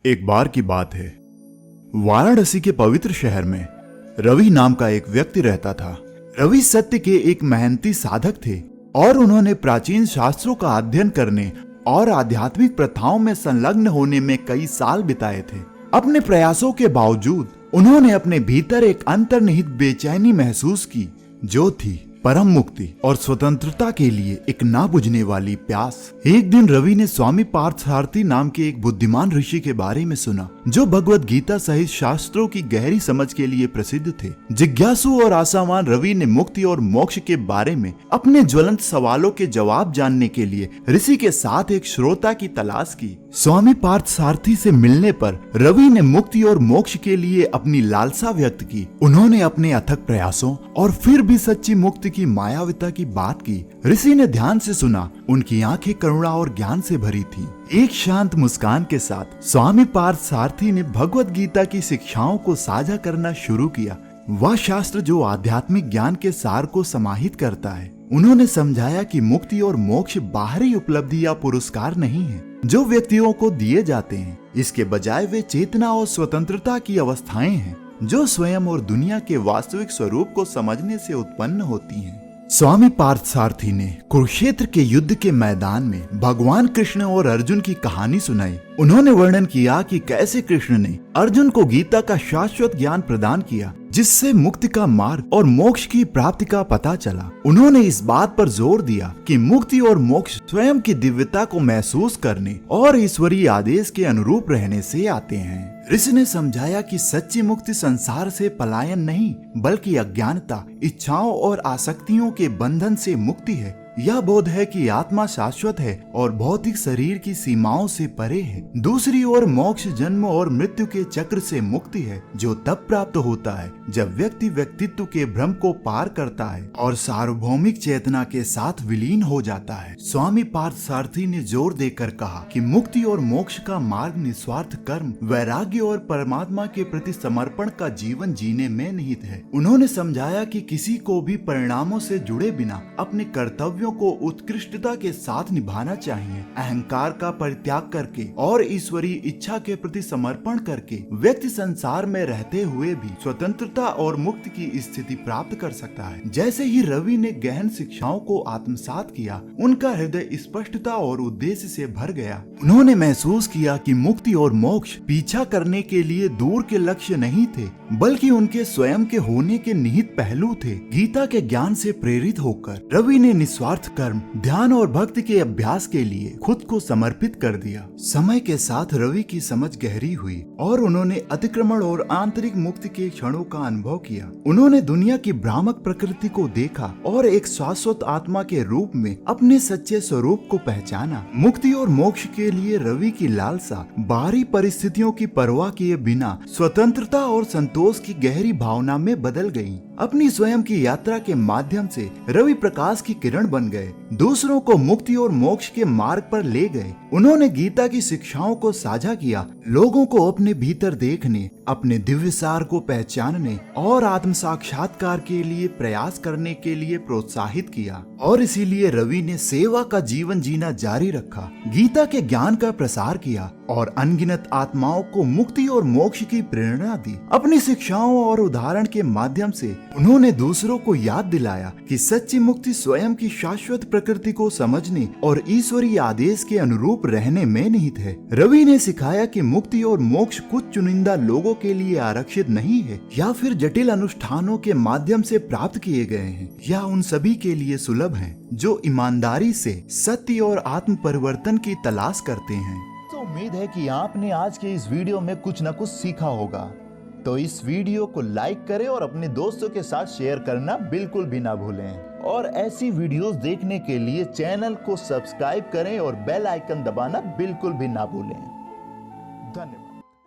एक बार की बात है, वाराणसी के पवित्र शहर में रवि नाम का एक व्यक्ति रहता था। रवि सत्य के एक मेहनती साधक थे और उन्होंने प्राचीन शास्त्रों का अध्ययन करने और आध्यात्मिक प्रथाओं में संलग्न होने में कई साल बिताए थे। अपने प्रयासों के बावजूद उन्होंने अपने भीतर एक अंतर्निहित बेचैनी महसूस की, जो थी परम मुक्ति और स्वतंत्रता के लिए एक ना बुझने वाली प्यास। एक दिन रवि ने स्वामी पार्थसारथी नाम के एक बुद्धिमान ऋषि के बारे में सुना, जो भगवत गीता सहित शास्त्रों की गहरी समझ के लिए प्रसिद्ध थे। जिज्ञासु और आशावान रवि ने मुक्ति और मोक्ष के बारे में अपने ज्वलंत सवालों के जवाब जानने के लिए ऋषि के साथ एक श्रोता की तलाश की। स्वामी पार्थसारथी से मिलने पर रवि ने मुक्ति और मोक्ष के लिए अपनी लालसा व्यक्त की। उन्होंने अपने अथक प्रयासों और फिर भी सच्ची मुक्ति की मायाविता की बात की। ऋषि ने ध्यान से सुना। उनकी आंखें करुणा और ज्ञान से भरी थी। एक शांत मुस्कान के साथ स्वामी पार्थसारथी ने भगवत गीता की शिक्षाओं को साझा करना शुरू किया, वह शास्त्र जो आध्यात्मिक ज्ञान के सार को समाहित करता है। उन्होंने समझाया कि मुक्ति और मोक्ष बाहरी उपलब्धि या पुरस्कार नहीं है जो व्यक्तियों को दिए जाते हैं। इसके बजाय वे चेतना और स्वतंत्रता की अवस्थाएं हैं जो स्वयं और दुनिया के वास्तविक स्वरूप को समझने से उत्पन्न होती हैं। स्वामी पार्थसारथी ने कुरुक्षेत्र के युद्ध के मैदान में भगवान कृष्ण और अर्जुन की कहानी सुनाई। उन्होंने वर्णन किया कि कैसे कृष्ण ने अर्जुन को गीता का शाश्वत ज्ञान प्रदान किया, जिससे मुक्ति का मार्ग और मोक्ष की प्राप्ति का पता चला। उन्होंने इस बात पर जोर दिया कि मुक्ति और मोक्ष स्वयं की दिव्यता को महसूस करने और ईश्वरीय आदेश के अनुरूप रहने से आते हैं। ऋषि ने समझाया कि सच्ची मुक्ति संसार से पलायन नहीं, बल्कि अज्ञानता, इच्छाओं और आसक्तियों के बंधन से मुक्ति है। यह बोध है कि आत्मा शाश्वत है और भौतिक शरीर की सीमाओं से परे है। दूसरी ओर मोक्ष जन्म और मृत्यु के चक्र से मुक्ति है, जो तब प्राप्त होता है जब व्यक्ति व्यक्तित्व के भ्रम को पार करता है और सार्वभौमिक चेतना के साथ विलीन हो जाता है। स्वामी पार्थसारथी ने जोर देकर कहा कि मुक्ति और मोक्ष का मार्ग निस्वार्थ कर्म, वैराग्य और परमात्मा के प्रति समर्पण का जीवन जीने में निहित है। उन्होंने समझाया कि किसी को भी परिणामों से जुड़े बिना अपने कर्तव्य को उत्कृष्टता के साथ निभाना चाहिए। अहंकार का परित्याग करके और ईश्वरीय इच्छा के प्रति समर्पण करके व्यक्ति संसार में रहते हुए भी स्वतंत्रता और मुक्ति की स्थिति प्राप्त कर सकता है। जैसे ही रवि ने गहन शिक्षाओं को आत्मसात किया, उनका हृदय स्पष्टता और उद्देश्य से भर गया। उन्होंने महसूस किया कि मुक्ति और मोक्ष पीछा करने के लिए दूर के लक्ष्य नहीं थे, बल्कि उनके स्वयं के होने के निहित पहलू थे। गीता के ज्ञान से प्रेरित होकर रवि ने निस्वार्थ कर्म, ध्यान और भक्ति के अभ्यास के लिए खुद को समर्पित कर दिया। समय के साथ रवि की समझ गहरी हुई और उन्होंने अतिक्रमण और आंतरिक मुक्ति के क्षणों का अनुभव किया। उन्होंने दुनिया की भ्रामक प्रकृति को देखा और एक शाश्वत आत्मा के रूप में अपने सच्चे स्वरूप को पहचाना। मुक्ति और मोक्ष के लिए रवि की लालसा बाहरी परिस्थितियों की परवाह किए बिना स्वतंत्रता और संतोष की गहरी भावना में बदल गई। अपनी स्वयं की यात्रा के माध्यम से रवि प्रकाश की किरण बन गए, दूसरों को मुक्ति और मोक्ष के मार्ग पर ले गए। उन्होंने गीता की शिक्षाओं को साझा किया, लोगों को अपने भीतर देखने, अपने दिव्य सार को पहचानने और आत्म साक्षात्कार के लिए प्रयास करने के लिए प्रोत्साहित किया। और इसीलिए रवि ने सेवा का जीवन जीना जारी रखा, गीता के ज्ञान का प्रसार किया और अनगिनत आत्माओं को मुक्ति और मोक्ष की प्रेरणा दी। अपनी शिक्षाओं और उदाहरण के माध्यम से उन्होंने दूसरों को याद दिलाया कि सच्ची मुक्ति स्वयं की शाश्वत प्रकृति को समझने और ईश्वरीय आदेश के अनुरूप रहने में निहित है। रवि ने सिखाया कि मुक्ति और मोक्ष कुछ चुनिंदा लोगों के लिए आरक्षित नहीं है या फिर जटिल अनुष्ठानों के माध्यम से प्राप्त किए गए हैं। यह उन सभी के लिए सुलभ है जो ईमानदारी से सत्य और आत्म परिवर्तन की तलाश करते हैं। तो उम्मीद है कि आपने आज के इस वीडियो में कुछ न कुछ सीखा होगा। तो इस वीडियो को लाइक करें और अपने दोस्तों के साथ शेयर करना बिल्कुल भी ना भूलें। और ऐसी वीडियोस देखने के लिए चैनल को सब्सक्राइब करें और बेल आइकन दबाना बिल्कुल भी ना भूलें। धन्यवाद।